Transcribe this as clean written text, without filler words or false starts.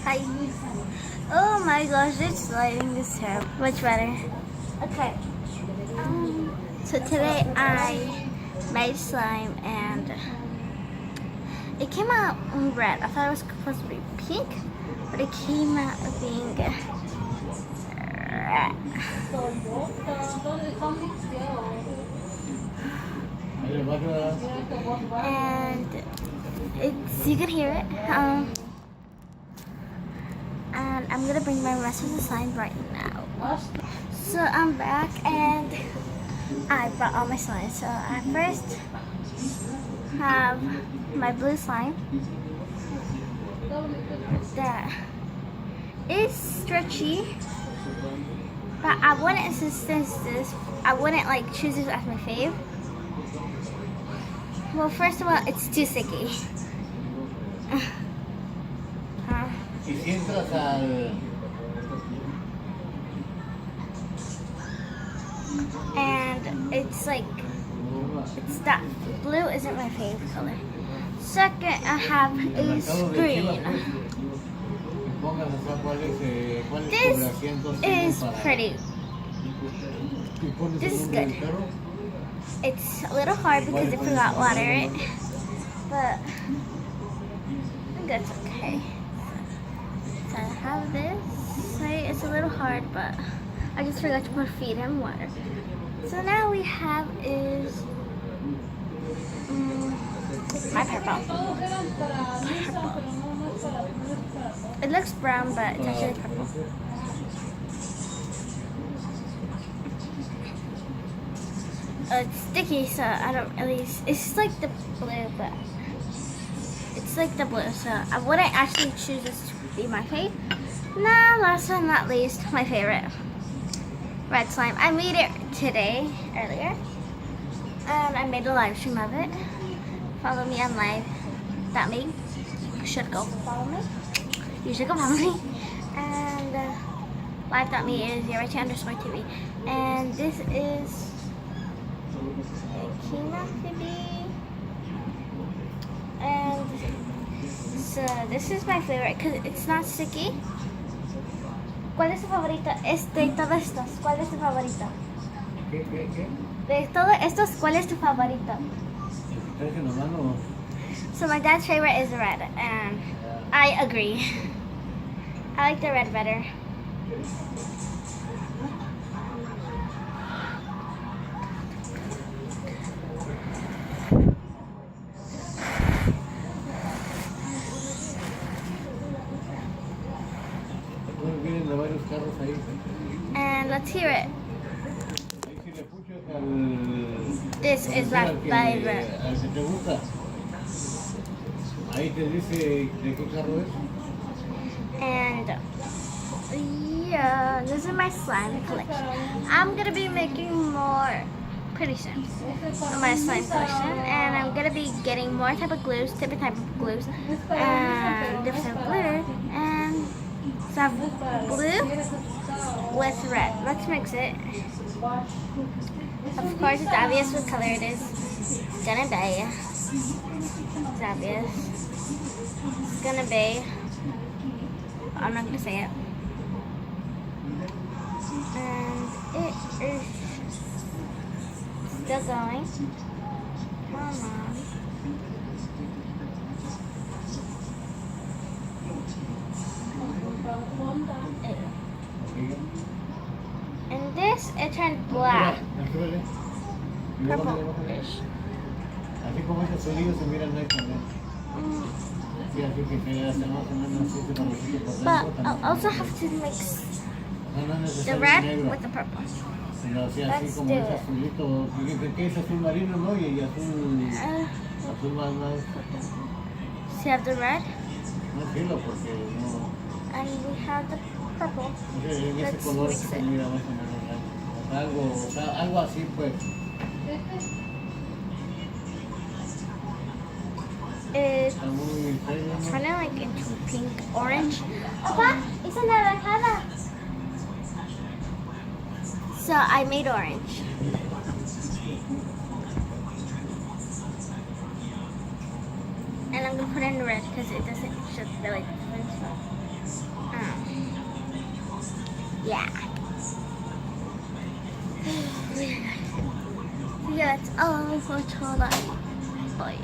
Hi. Oh my gosh, this lighting is terrible. Much better. Okay. So today I made slime and it came out red. I thought it was supposed to be pink, but it came out being red. And you can hear it. And I'm gonna bring my rest of the slime right now. So I'm back and I brought all my slime. So I first have my blue slime that is stretchy, but I wouldn't choose this as my fave. Well, first of all, it's too sticky. And it's that blue isn't my favorite color. Second, I have is green. This is pretty. This is good. It's a little hard because I forgot to water it, but I think that's okay. So I have this. It's a little hard, but I just forgot to put feed him water. So now we have is my purple. It looks brown, but it's actually purple. It's sticky, so I don't really. It's like the blue, but it's like the blue. So I wouldn't actually choose this to be my fave. Now, last but not least, my favorite red slime. I made it today earlier, and I made a live stream of it. Follow me on live. That me should go follow me. You should go follow me. And live.me is _TV. And this is. And so this is my favorite because it's not sticky. ¿Cuál es tu favorito? Todos estos, ¿cuál es tu favorito? ¿Qué? De todos estos, ¿cuál es tu favorito? So my dad's favorite is the red, and I agree. I like the red better. And let's hear it. This is my favorite. And yeah, this is my slime collection. I'm gonna be making more pretty soon of my slime collection, and I'm gonna be getting more different type of glues, and different glue, and some blue with red. Let's mix it. Of course, it's obvious what color it is. It's gonna be. It's obvious. It's gonna be. I'm not gonna say it. And it is still going. Come on. And this, it turned black. Purple-ish. But I'll also have to mix the red with the purple. Let's do it. So you have the red? And we have the purple. Let's mix it. Algo así pues. It's kind of like into pink orange. Papa, it's anaranjada. So I made orange. And I'm gonna put in red because it doesn't show the like different stuff. Yeah. Yeah, that's all for tonight. Bye.